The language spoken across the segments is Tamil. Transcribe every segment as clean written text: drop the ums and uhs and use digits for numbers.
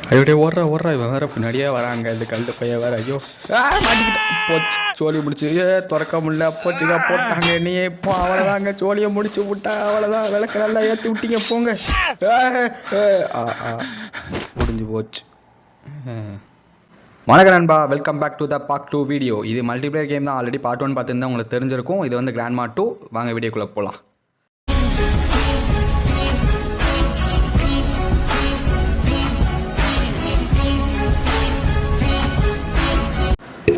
அப்படியே ஓடுறா இவன் வேற பின்னாடியே வராங்க. இந்த கல் பையன் வேற. ஐயோ மாட்டிக்கிட்டேன். போச்சு சோழி முடிச்சு திறக்க முடியல. போச்சுக்கா போட்டாங்க என்னையே. இப்போ அவ்வளோதாங்க சோழியை முடிச்சு விட்டா அவ்வளோதான். விளக்கு நல்லா ஏற்றி விட்டீங்க போங்க. முடிஞ்சு போச்சு. வணக்கம் நண்பா, welcome back to the part 2 video. இது மல்டிப்ளேயர் கேம் தான். ஆல்ரெடி பார்ட் 1 பார்த்துருந்தா உங்களுக்கு தெரிஞ்சிருக்கும். இது வந்து கிராண்ட்மா 2. வாங்க வீடியோக்குள்ளே போகலாம்.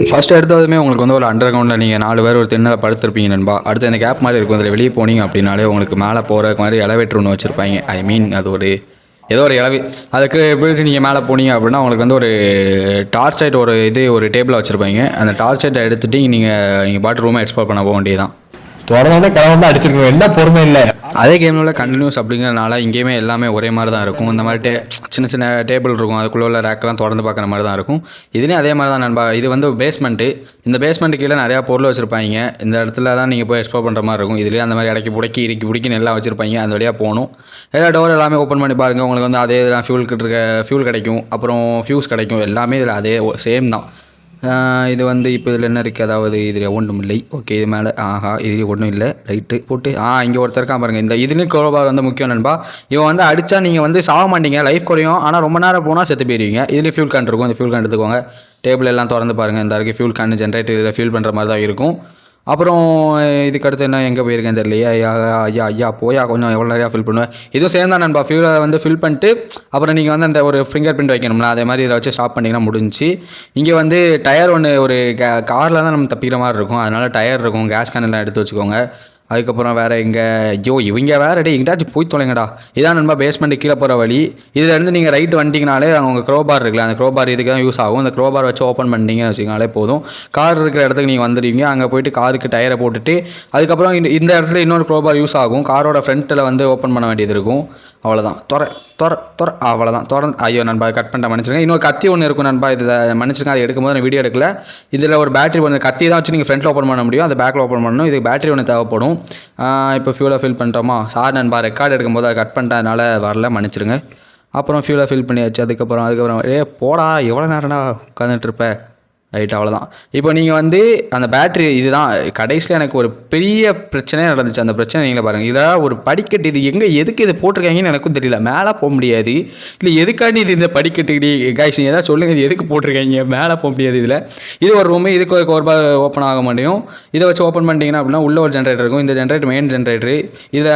ஃபஸ்ட்டு எடுத்ததுமே உங்களுக்கு வந்து ஒரு அண்டர் கிரவுண்டில் நீங்கள் 4 பேர் ஒரு திண்ணில் படுத்திருப்பீங்க நண்பா. அடுத்து அந்த கேப் மாதிரி இருக்கும். அதில் வெளியே போனீங்க அப்படின்னாலே உங்களுக்கு மேலே போகிற மாதிரி எலவேட்டர் ஒன்று வச்சுருப்பாங்க. ஐ மீன் அது ஒரு ஏதோ ஒரு அதுக்கு எப்படி நீங்கள் மேலே போனீங்க அப்படின்னா உங்களுக்கு வந்து ஒரு டார்ச் லைட் ஒரு டேபிளில் வச்சுருப்பாங்க. அந்த டார்ச் லைட்டை எடுத்துகிட்டு நீங்கள் பாட்டு ரூமை எக்ஸ்ப்ளோர் பண்ண போக வேண்டியதான். தொடர்ந்து கிளம்ப அடிச்சிருக்கோம். என்ன பொறுமை இல்லை. அதே கேமில் உள்ள கண்டினியூஸ் அப்படிங்கிறதுனால இங்கேயுமே எல்லாமே ஒரே மாதிரி தான் இருக்கும். இந்த மாதிரி சின்ன சின்ன டேபிள் இருக்கும். அதுக்குள்ளே உள்ள ரேக்கெல்லாம் தொடர்ந்து பார்க்குற மாதிரி தான் இருக்கும். இதுலேயும் அதே மாதிரி தான் நண்பா. இது வந்து பேஸ்மெண்ட்டு. இந்த பேஸ்மெண்ட்டு கீழே நிறையா பொருள் வச்சுருப்பாங்க. இந்த இடத்துல தான் நீங்கள் போய் எக்ஸ்ப்ளோர் பண்ணுற மாதிரி இருக்கும். இதுலேயே அந்த மாதிரி இறக்கி பிடிக்கின்னு எல்லாம் வச்சுருப்பாங்க. அந்த வழியாக போகணும். எல்லா டோர் எல்லாமே ஓப்பன் பண்ணி பாருங்கள். உங்களுக்கு வந்து அதே தான் ஃபியூல் கிடைக்கும். அப்புறம் ஃபியூஸ் கிடைக்கும். எல்லாமே இதில் அதே சேம் தான். இது வந்து இப்போ இதில் என்ன இருக்குது, அதாவது இதில் ஒன்றும் இல்லை. ஓகே, இது மேலே இதுலேயும் ஒன்றும் இல்லை. ரைட்டு போட்டு இங்கே ஒருத்தருக்கான் பாருங்கள். இந்த இதுலேயும் குரோபார் வந்து முக்கியம் நண்பா. இவன் வந்து அடித்தா நீங்கள் வந்து சாக மாட்டீங்க, லைஃப் குறையும். ஆனால் ரொம்ப நேரம் போனால் செத்து போயிடுவீங்க. இதுலேயும் ஃபியூல் கேன் இருக்கும். இந்த ஃபியூல் கேன் எடுத்துக்கோங்க. டேபிள் எல்லாம் திறந்து பாருங்கள். இந்த இருக்குது ஃபியூல் கேன் ஜென்ரேட்டர். இதில் ஃபியூல் பண்ணுற மாதிரி தான் இருக்கும். அப்புறம் இதுக்கு அடுத்து என்ன எங்கே போயிருக்கேன் தெரியலையே. ஐயா போயா கொஞ்சம் எவ்வளோ நிறையா ஃபில் பண்ணுவேன். இதுவும் சேர்ந்து தான் நண்பா. ஃபியூலை வந்து ஃபில் பண்ணிட்டு அப்புறம் நீங்கள் வந்து அந்த ஒரு ஃபிங்கர் பிரிண்ட் வைக்கணும்ல, அதே மாதிரி இதை வச்சு ஸ்டாப் பண்ணிங்கன்னா முடிஞ்சு. இங்கே வந்து டயர் ஒன்று ஒரு காரில் தான் நம்ம தப்பிக்கிற மாதிரி இருக்கும். அதனால் டயர் இருக்கும். கேஸ் கேன் எல்லாம் எடுத்து வச்சுக்கோங்க. அதுக்கப்புறம் வேறு இங்கே இவங்க வேறு எங்கிட்டாச்சும் போய் தொலைங்கடா. இதான் நண்பா பேஸ்மெண்ட்டு கீழே போகிற வழி. இதிலேருந்து நீங்கள் ரைட் வந்துட்டிங்கனாலே அவங்க க்ரோபார் இருக்குல்ல, அந்த க்ரோபார் இதுக்கு தான் யூஸ் ஆகும். அந்த க்ரோபார் வச்சு ஓப்பன் பண்ணிட்டீங்கன்னு வச்சுக்கனாலே போதும். கார் இருக்கிற இடத்துக்கு நீங்கள் வந்துடுவீங்க. அங்கே போய்ட்டு காருக்கு டயரை போட்டுட்டு அதுக்கப்புறம் இந்த இடத்துல இன்னொரு க்ரோபார் யூஸ் ஆகும். காரோட ஃப்ரண்ட்டில் வந்து ஓப்பன் பண்ண வேண்டியது இருக்கும். அவ்வளோதான். தொற அவ்வளோதான். ஐயோ நண்பா கட் பண்ணிட்டேன், மன்னிச்சிருங்க. இன்னொரு கத்தி ஒன்று இருக்கும் நண்பா. இதில் மன்னிச்சிருங்க, அதை எடுக்கும்போது நான் வீடியோ எடுக்கல. இதில் ஒரு பேட்டரி ஒன்று, கத்தி தான் வச்சு நீங்கள் ஃப்ரண்ட்டில் ஓப்பன் பண்ண முடியும். அதை பேக்கில் ஓப்பன் பண்ணணும். இதுக்கு பேட்டரி ஒன்று தேவைப்படும். இப்போ ஃபியூலை ஃபில் பண்ணிட்டோமா. சார் நண்பா ரெக்கார்டு எடுக்கும்போது அதை கட் பண்ணிட்டேன், வரல, மன்னிச்சிருங்க. அப்புறம் ஃபியூலை ஃபில் பண்ணியாச்சு. அதுக்கப்புறம் போடா எவ்வளோ நேரம்டா உட்காந்துட்டு இருப்பேன். ரைட், அவ்வளோதான். இப்போ நீங்கள் வந்து அந்த பேட்ரி இதுதான் கடைசியில் எனக்கு ஒரு பெரிய பிரச்சனையே நடந்துச்சு. அந்த பிரச்சனை நீங்களே பாருங்கள். இதில் ஒரு படிக்கட்டு, இது எதுக்கு இதை போட்டிருக்காங்கன்னு எனக்கும் தெரியல. மேலே போக முடியாது. இல்லை எதுக்காண்டி இது இந்த படிக்கட்டு காய்ச்சி ஏதாவது சொல்லுங்கள். இது எதுக்கு போட்டிருக்காங்க, மேலே போக முடியாது. இது ஒரு ரூமு. இதுக்கு ஒரு பார் ஓப்பன் ஆக முடியும். இதை வச்சு ஓப்பன் பண்ணிட்டீங்கன்னா அப்படின்னா உள்ள ஒரு ஜென்ரேட்டர் இருக்கும். இந்த ஜென்ரேட்டர் மெயின் ஜென்ரேட்டர்.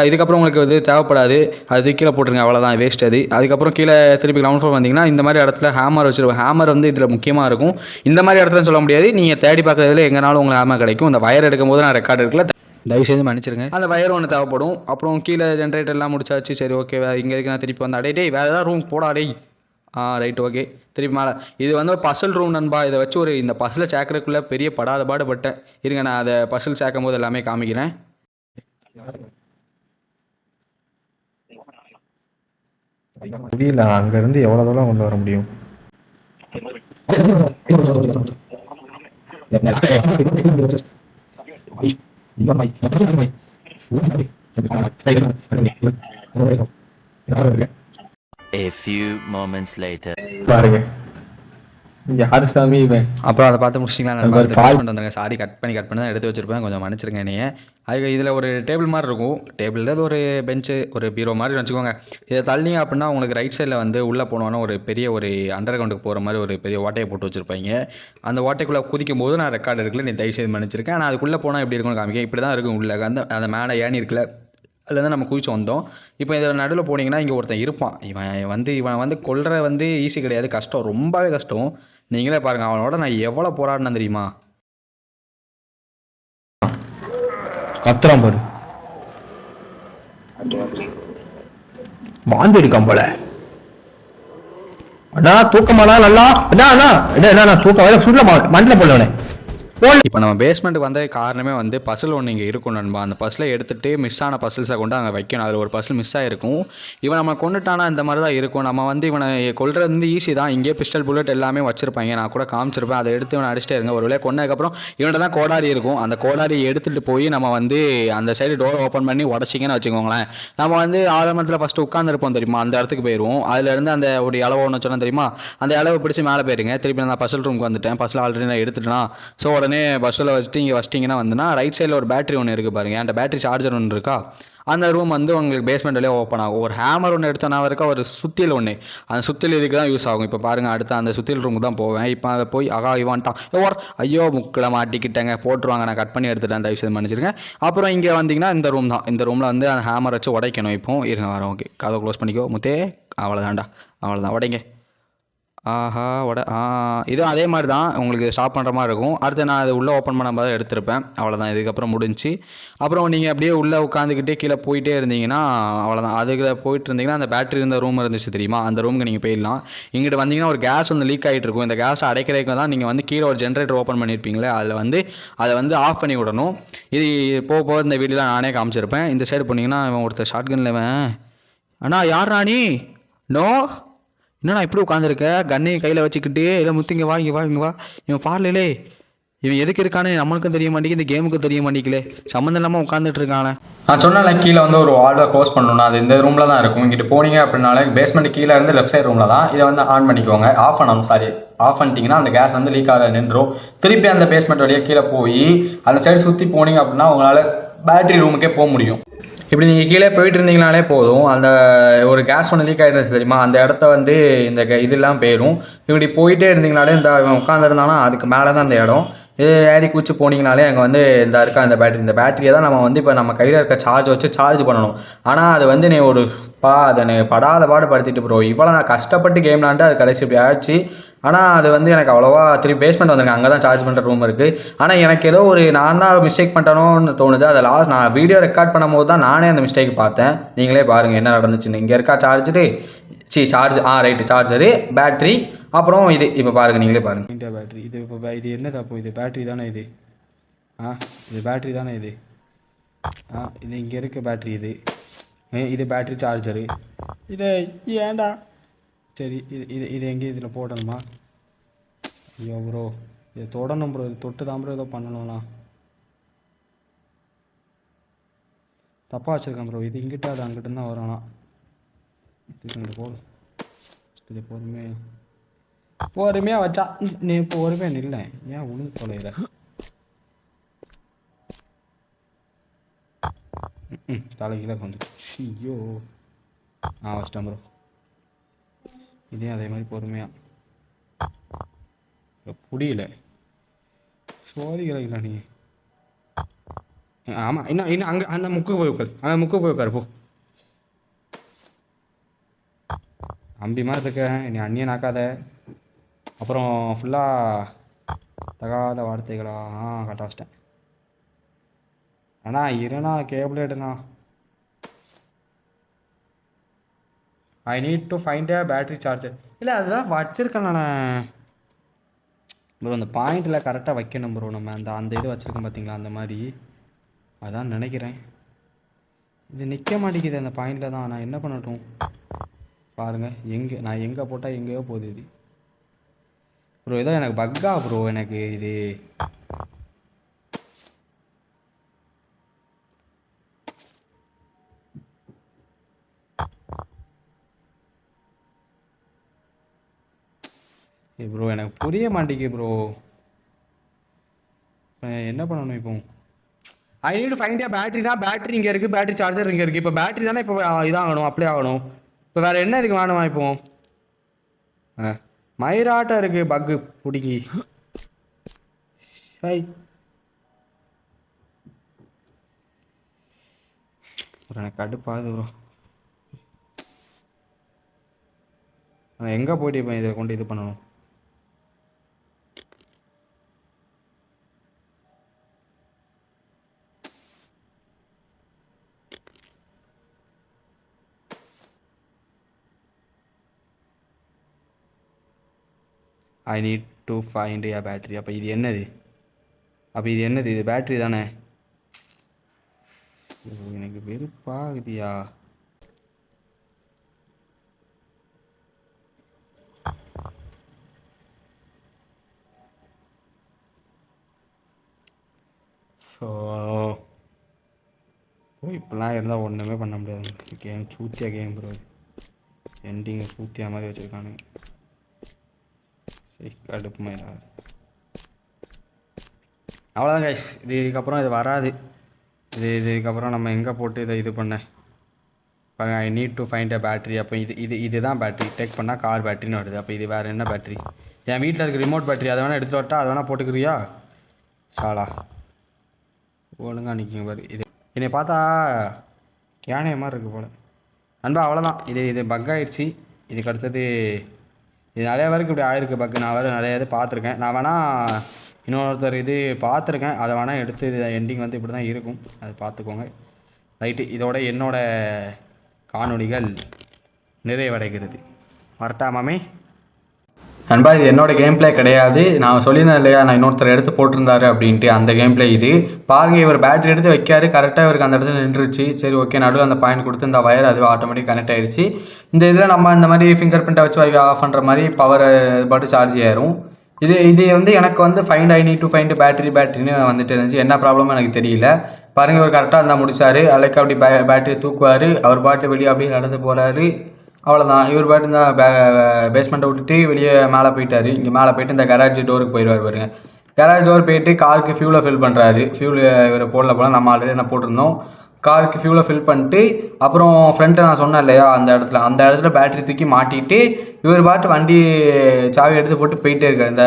இதுக்கப்புறம் உங்களுக்கு இது தேவைப்படாது. அது கீழே போட்டுருங்க, அவ்வளோதான், வேஸ்ட் அது. அதுக்கப்புறம் கீழே திருப்பி கிரவுண்ட் ஃப்ளோர் வந்தீங்கன்னா இந்த மாதிரி இடத்துல ஹேமர் வச்சுருவோம். ஹேமர் வந்து இதில் முக்கியமாக இருக்கும். இந்த மாதிரி இடத்துல சொல்ல முடியாது. நீங்கள் தேடி பார்க்குறதுல எங்கனாலும் உங்களுக்கு ஹேமர் கிடைக்கும். இந்த வயர் எடுக்கும்போது நான் ரெக்கார்டு எடுக்கல, தயவு செய்து மன்னிச்சிருங்க. அந்த வயர் ஒன்று தேவைப்படும். அப்புறம் கீழே ஜென்ரேட்டர் எல்லாம் முடிச்சாச்சு. சரி, ஓகே. இங்கே இருக்கு. நான் திருப்பி வந்தேன். டேய் வேறு ஏதாவது ரூம் போடாடே. Right, okay. திருப்பி மேலே இது வந்து ஒரு பசல் ரூம் நண்பா. இதை வச்சு இந்த பசலை சேர்க்கறதுக்குள்ளே பெரிய பாடுபட்டேன். இருங்க, நான் அதை பசல் சேர்க்கும் போது எல்லாமே காமிக்கிறேன். முடியல, அங்கேருந்து எவ்வளோ தூரம் கொண்டு வர முடியும். A few moments later. பாருங்க யாரு சாமி இவன். அப்புறம் அதை பார்த்து முடிச்சிங்களா. சாரி, கட் பண்ணி தான் எடுத்து வச்சிருப்பேன். கொஞ்சம் மன்னிச்சிருங்க என்னைய. அதுக்கு இதில் ஒரு டேபிள் மாதிரி இருக்கும். டேபிளில் ஒரு பெஞ்சு, ஒரு பீரோ மாதிரி வச்சுக்கோங்க. இதை தள்ளிங்க அப்படின்னா உங்களுக்கு ரைட் சைடில் வந்து உள்ளே போனோன்னா ஒரு பெரிய ஒரு அண்டர் கிரவுண்டுக்கு போகிற மாதிரி ஒரு பெரிய ஓட்டையை போட்டு வச்சுருப்பாங்க. அந்த ஓட்டைக்குள்ளே குதிக்கும் போது நான் ரெக்கார்டு எடுக்கல, நீ தயவு செய்து மன்னிச்சிருக்கேன். ஆனால் அதுக்குள்ளே போனால் எப்படி இருக்கும்னு காமிக்க. இப்படி தான் இருக்கும் உள்ள. அந்த மேலே ஏணி இருக்குல்ல, அதில் தான் நம்ம குதிச்சு வந்தோம். இப்போ இதில் நடுவில் போனீங்கன்னா இங்கே ஒருத்தன் இருப்பான். இவன் வந்து கொல்ற வந்து ஈஸி கிடையாது, கஷ்டம், ரொம்பவே கஷ்டம். நீங்களே பாருங்கள், அவனோட நான் எவ்வளோ போராடினேன் தெரியுமா. கத்துறான் பாரு, மாந்து இருக்கான் போல. அண்ணா தூக்கமாடா நல்லா. அண்ணா தூக்கம் வேற சுருள மண்டல போலவனே. இப்போ நம்ம பேஸ்மெண்ட்டுக்கு வந்த காரணமே வந்து பசில் ஒன்று இங்கே இருக்கும் நண்பா. அந்த பசிலை எடுத்துகிட்டு மிஸ் ஆன பசில்ஸை கொண்டு அங்கே வைக்கணும். அதில் ஒரு பசில் மிஸ் ஆகிருக்கும். இவன் நம்ம கொண்டுட்டானா இந்த மாதிரி தான் இருக்கும். நம்ம வந்து இவனை கொல்றது வந்து ஈஸி தான். இங்கே பிஸ்டல் புல்லட் எல்லாமே வச்சிருப்பாங்க. நான் கூட காமிச்சிருப்பேன். அதை எடுத்து இவனை அடிச்சிட்டே இருங்க. ஒரு வேளையை கொண்டதுக்கப்புறம் இவன்கிட்ட தான் கோடாரி இருக்கும். அந்த கோடாரியை எடுத்துகிட்டு போய் நம்ம வந்து அந்த சைடு டோர் ஓப்பன் பண்ணி உடச்சிங்கன்னு வச்சுக்கோங்களேன். நம்ம வந்து ஆரம்பத்தில் ஃபஸ்ட்டு உட்காந்துருப்போம் தெரியுமா, அந்த இடத்துக்கு போயிடுவோம். அதுலேருந்து அந்த ஒரு இளவு ஒன்று சொன்னால் தெரியுமா, அந்த இளவை பிடிச்சி மேலே போயிருங்க. திருப்பி நான் பசில் ரூமுக்கு வந்துட்டேன். பசில் ஆல்ரெடி நான் எடுத்துட்டேன்னா ஸோ உடனே பஸ்ஸில் வச்சுட்டு இங்கே வச்சிட்டிங்கன்னா வந்துன்னா ரைட் சைடில் ஒரு பேட்டரி ஒன்று இருக்குது பாருங்கள். அந்த பேட்டரி சார்ஜர் ஒன்று இருக்கா, அந்த ரூம் வந்து உங்களுக்கு பேஸ்மெண்ட்லேயே ஓப்பன் ஆகும். ஒரு ஹேமர் ஒன்று எடுத்தனா இருக்கா, ஒரு சுத்தியில் ஒன்று, அந்த சுத்தியில் இதுக்கு தான் யூஸ் ஆகும். இப்போ பாருங்கள், அடுத்து அந்த சுத்தியில் ரூமுக்கு தான் போவேன். இப்போ அதை போய் இவான்ட்டான் ஓர் ஐயோ முக்கில் மாட்டிக்கிட்டேங்க, போட்டுருவாங்க. நான் கட் பண்ணி எடுத்துட்டேன், தயவு செய்து மன்னிச்சிருங்க. அப்புறம் இங்கே வந்தீங்கன்னா இந்த ரூம் தான். இந்த ரூமில் வந்து அந்த ஹேமர் வச்சு உடைக்கணும். இப்போ இருங்க வரோம். ஓகே, கதை க்ளோஸ் பண்ணிக்கோ முத்தே. அவ்வளோதான்டா, அவ்வளோதான், உடைங்க. ஆஹா இதுவும் அதே மாதிரி தான் உங்களுக்கு ஸ்டாப் பண்ணுற மாதிரி இருக்கும். அடுத்து நான் அது உள்ளே ஓப்பன் பண்ண மாதிரி எடுத்திருப்பேன். அவ்வளோதான், இதுக்கப்புறம் முடிஞ்சு. அப்புறம் நீங்கள் அப்படியே உள்ளே உட்காந்துக்கிட்டே கீழே போயிட்டே இருந்தீங்கன்னா அவ்வளோதான். அதுக்கு போயிட்டு இருந்தீங்கன்னா அந்த பேட்டரி இருந்த ரூம் இருந்துச்சு தெரியுமா, அந்த ரூமுக்கு நீங்கள் போயிடலாம். இங்கிட்டு வந்தீங்கன்னா ஒரு கேஸ் வந்து லீக் ஆகிட்டு இருக்கும். இந்த கேஸை அடைக்கிறதுக்கு தான் நீங்கள் வந்து கீழே ஒரு ஜென்ரேட்டர் ஓப்பன் பண்ணியிருப்பீங்களே, அதை வந்து ஆஃப் பண்ணி விடணும். இது போக இந்த வீடியோலாம் நானே காமிச்சிருப்பேன். இந்த சைடு போனீங்கன்னா இவன் ஒருத்தர் ஷார்ட்கனில் அண்ணா யார் ராணி நோ என்னண்ணா இப்படி உட்காந்துருக்க, கண்ணையை கையில் வச்சுக்கிட்டு இல்லை முத்திங்க வா இங்கே வா இங்கே வா. இவன் பாடலே, இவன் எதுக்கு இருக்கானே நம்மளுக்கும் தெரிய மாட்டேங்குது, இந்த கேமுக்கும் தெரிய மாட்டேங்கலே, சம்மந்தம் இல்லாமல் உட்காந்துட்டு இருக்கானே. நான் சொன்ன கீழே வந்து ஒரு வால்வை க்ளோஸ் பண்ணணும்னா அது இந்த ரூமில் தான் இருக்கும். இங்கிட்டு போனீங்க அப்படின்னாலே பேஸ்மெண்ட் கீழே இருந்து லெஃப்ட் சைடு ரூமில் தான். இதை வந்து ஆன் பண்ணிக்கோங்க, ஆஃப் பண்ணணும். சாரி, ஆஃப் பண்ணிட்டீங்கன்னா அந்த கேஸ் வந்து லீக் ஆக நின்றும். திருப்பி அந்த பேஸ்மெண்ட் வழியாக கீழே போய் அந்த சைடு சுற்றி போனீங்க அப்படின்னா உங்களால் பேட்டரி ரூமுக்கே போக முடியும். இப்படி நீங்கள் கீழே போயிட்டு இருந்தீங்கனாலே போதும், அந்த ஒரு கேஸ் ஒன்று லீக் ஆகிடுச்சு தெரியுமா, அந்த இடத்த வந்து இந்த இதெல்லாம் போயிடும். இப்படி போயிட்டே இருந்தீங்கனாலே இந்த உட்காந்துருந்தானா அதுக்கு மேலே தான் அந்த இடம். இது ஏறி குச்சி போனீங்கனாலே அங்கே வந்து இந்த இருக்கா இந்த பேட்டரியை தான் நம்ம வந்து இப்போ நம்ம கையில் இருக்க சார்ஜ் வச்சு சார்ஜ் பண்ணணும். ஆனால் அது வந்து நீ அதை படாத பாடுபடுத்திட்டு ப்ரோ. இவ்வளோ நான் கஷ்டப்பட்டு கேம் விளாண்டு அது கடைசி இப்படி ஆச்சு. ஆனால் அது வந்து எனக்கு அவ்வளோவா திருப்பி பேஸ்மெண்ட் வந்துருங்க, அங்கே தான் சார்ஜ் பண்ணுற ரூம் இருக்குது. ஆனால் எனக்கு ஏதோ நான் தான் மிஸ்டேக் பண்ணிட்டேனோன்னு தோணுது. அதை நான் வீடியோ ரெக்கார்ட் பண்ணும்போது தான் நானே அந்த மிஸ்டேக் பார்த்தேன். நீங்களே பாருங்கள் என்ன நடந்துச்சுன்னு. இங்கே இருக்கா charger, charge right, charger, battery, அப்புறம் இது இப்போ பாருங்கள், நீங்களே பாருங்கள். இந்தியா பேட்டரி இது. இப்போ இது என்னது, அப்போ இது பேட்டரி தானே இது? இது பேட்டரி தானே இது? இது இங்கே இருக்க பேட்டரி இது பேட்டரி சார்ஜரு. இதை ஏன்டா சரி இது எங்கே இதில் போடணுமா? ஐயோ ப்ரோ, இதை தொடணும் ப்ரோ, இது தொட்டு தான் ப்ரோ ஏதோ பண்ணணும்னா. தப்பாக வச்சுருக்கேன் ப்ரோ. இது இங்கிட்ட அது அங்கிட்ட தான் வரணும்னா இது இங்கிட்ட போடும். இது பொறுமையாக வச்சா நீ பொறுமையாக நில்ல, ஏன் உழுந்து தொலைகிற? தலைகீழ வந்து ஐயோ வச்சிட்டேன் ப்ரோ. இதே அதே மாதிரி பொறுமையாக புரியல, சோதிக்கல நீ. ஆமாம், இன்னும் அங்கே அந்த முக்கு போய் உட்காரு, அந்த முக்கு போய் உட்காரு போ. அம்பி மாதிரி இருக்க நீ, அண்ணியை நாக்காத. அப்புறம் ஃபுல்லாக தகாத வார்த்தைகளா கட்ட வச்சிட்டேன். அண்ணா இருண்ணா, கேபிள் எடுண்ணா. I need to find a battery charger. இல்லை அதுதான் வச்சுருக்கேன் நான் ப்ரோ. அந்த பாயிண்டில் கரெக்டாக வைக்கணும் ப்ரோ. நம்ம அந்த இது வச்சுருக்கோம் பார்த்தீங்களா, அந்த மாதிரி அதான் நினைக்கிறேன். இது நிற்க மாட்டேங்குது அந்த பாயிண்டில் தான். நான் என்ன பண்ணட்டும் பாருங்கள். நான் எங்கே போட்டால் எங்கேயோ போகுது இது ப்ரோ. ஏதோ எனக்கு பக்கா ப்ரோ, எனக்கு இது ப்ரோ எனக்கு புரிய மாட்டேங்குது ப்ரோ. என்ன பண்ணணும் இப்போ? ஐ நீட் டு ஃபைண்ட் பேட்டரினா, பேட்டரி இங்கே இருக்குது, பேட்டரி சார்ஜர் இங்கே இருக்குது. இப்போ பேட்டரி தானே இப்போ இதாகணும், அப்ளை ஆகணும். இப்போ வேறு என்ன இதுக்கு வேணுமா இப்போ? மயிராட்டம் இருக்குது பக்கு பிடிக்கி. எனக்கு கடுப்பாகுது ப்ரோ. நான் எங்கே போயிட்டு இப்போ இதை கொண்டு இது பண்ணணும்? ஐ need to find a battery. அப்போ இது என்னது? அப்போ இது என்னது? இது பேட்ரி தானே? எனக்கு வெறுப்பாகுதியா. ஸோ இப்படிலாம் இருந்தால் ஒன்றுமே பண்ண முடியாது. கேம் சூத்தியா கேம் ப்ரோ. எண்டிங்கை சூத்தியா மாதிரி வச்சுருக்கானுங்க. சரி கடுப்பு மாதிரி. அவ்வளோதான் கைஸ். இதுக்கப்புறம் இது வராது. இதுக்கப்புறம் நம்ம எங்கே போட்டு இதை இது பண்ண பாருங்க. ஐ need to find a battery. அப்போ இதுதான் பேட்ரி. டேக் பண்ணால் கார் பேட்ரின்னு வருது. அப்போ இது வேறு என்ன பேட்ரி? என் வீட்டில் இருக்க ரிமோட் பேட்ரி. அதை வேணால் எடுத்துகிட்டு வரட்டா? அதை வேணால் போட்டுக்கிறியா? சாலா ஒழுங்கா நிற்கிங்க பாரு. இது என்னை பார்த்தா கேனைய மாதிரி இருக்குது போல் நண்பா. அவ்வளோதான். இது பக் ஆகிடுச்சு. இதுக்கு அடுத்தது இது நிறைய பேருக்கு இப்படி ஆயிருக்கு பக்கு. நான் வேறு நிறைய இது பார்த்துருக்கேன். நான் வேணால் இன்னொருத்தர் இது பார்த்துருக்கேன். அதை வேணால் எடுத்து இது எண்டிங் வந்து இப்படி தான் இருக்கும். அதை பார்த்துக்கோங்க. ரைட்டு. இதோட என்னோடய காணொளிகள் நிறைவடைகிறது. வரட்டா மாமே? நண்பா இது என்னோட கேம் பிளே கிடையாது. நான் சொல்லியிருந்தேன் இல்லையா, நான் இன்னொருத்தர் எடுத்து போட்டிருந்தாரு அப்படின்ட்டு. அந்த கேம் பிளே இது. பாருங்கள், இவர் பேட்டரி எடுத்து வைக்காரு. கரெக்டாக இவருக்கு அந்த இடத்துல நின்றுச்சு. சரி ஓகே, நடுவில் அந்த பாயிண்ட் கொடுத்து இந்த வயர் அது ஆட்டோமேட்டிக் கனெக்ட் ஆகிடுச்சு. இந்த இதில் நம்ம இந்த மாதிரி ஃபிங்கர் பிரிண்ட்டை வச்சு ஆஃப் பண்ணுற மாதிரி பவர் பாட்டு சார்ஜ் ஆயிரும். இது வந்து எனக்கு வந்து find I need to find பேட்டரின்னு வந்துட்டு இருந்துச்சு. என்ன ப்ராப்ளமும் எனக்கு தெரியல. பாருங்கள், இவர் கரெக்டாக இருந்தால் முடிச்சார். அலைக்கு அப்படி பேட்டரி தூக்குவார். அவர் பாட்டு வெளியே அப்படியே நடந்து போகிறாரு. அவ்வளோதான். இவர் பாட்டு இந்த பேஸ்மெண்ட்டை விட்டுட்டு வெளியே மேலே போயிட்டார். இங்கே மேலே போயிட்டு இந்த கராஜ் டோருக்கு போயிடுவார் பாருங்க. கராஜ் டோர் போயிட்டு காருக்கு ஃபியூலை ஃபில் பண்ணுறாரு. ஃபியூல் இவர் போடல போல, நம்ம ஆல்ரெடி என்ன போட்டிருந்தோம். காருக்கு ஃபியூலை ஃபில் பண்ணிட்டு அப்புறம் ஃப்ரண்ட்டை நான் சொன்னேன் இல்லையா, அந்த இடத்துல பேட்டரி தூக்கி மாட்டிட்டு இவர் பாட்டு வண்டி சாவி எடுத்து போட்டு போயிட்டே இருக்காரு. இந்த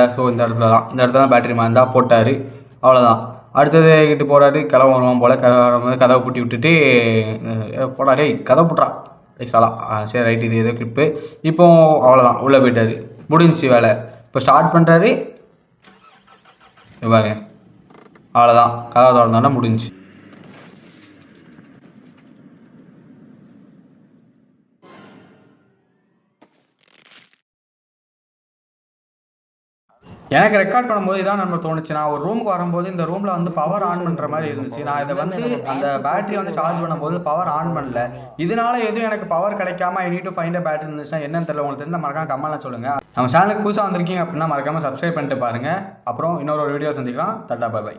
இடத்துல தான் பேட்டரி இருந்தால் போட்டார். அவ்வளோதான். அடுத்தது கிட்ட போகிறாரு. கதவு வருவான் போல். கதவை பூட்டி விட்டுட்டு போடாரே கதவை புட்றா சாலா. சரி ரைட். இது ஏதோ கிளிப்பு. இப்போ அவ்வளோதான். உள்ளே போயிட்டார். முடிஞ்சிச்சு வேலை. இப்போ ஸ்டார்ட் பண்ணுறாரு பாருங்க. அவ்வளோதான். கதவை திறந்தோன்னா முடிஞ்சு. எனக்கு ரெக்கார்ட் பண்ணும்போது இதான் நம்ம தோணுச்சு. நான் ஒரு ரூமுக்கு வரும்போது இந்த ரூமில் வந்து பவர் ஆன் பண்ணுற மாதிரி இருந்துச்சு. நான் இதை வந்து அந்த பேட்டரி வந்து சார்ஜ் பண்ணும்போது பவர் ஆன் பண்ணல. இதனால எதுவும் எனக்கு பவர் கிடைக்காம ஐ need to find a battery இருந்துச்சுன்னா என்னன்னு தெரியல. உங்களுக்கு தெரிஞ்ச மறக்காம கமெண்ட்ல சொல்லுங்கள். நம்ம சேனலுக்கு புதுசாக வந்திருக்கீங்க அப்படின்னா மறக்காமல் சப்ஸ்கிரைப் பண்ணிட்டு பாருங்கள். அப்புறம் இன்னொரு வீடியோ சந்திக்கலாம். Tata bye by.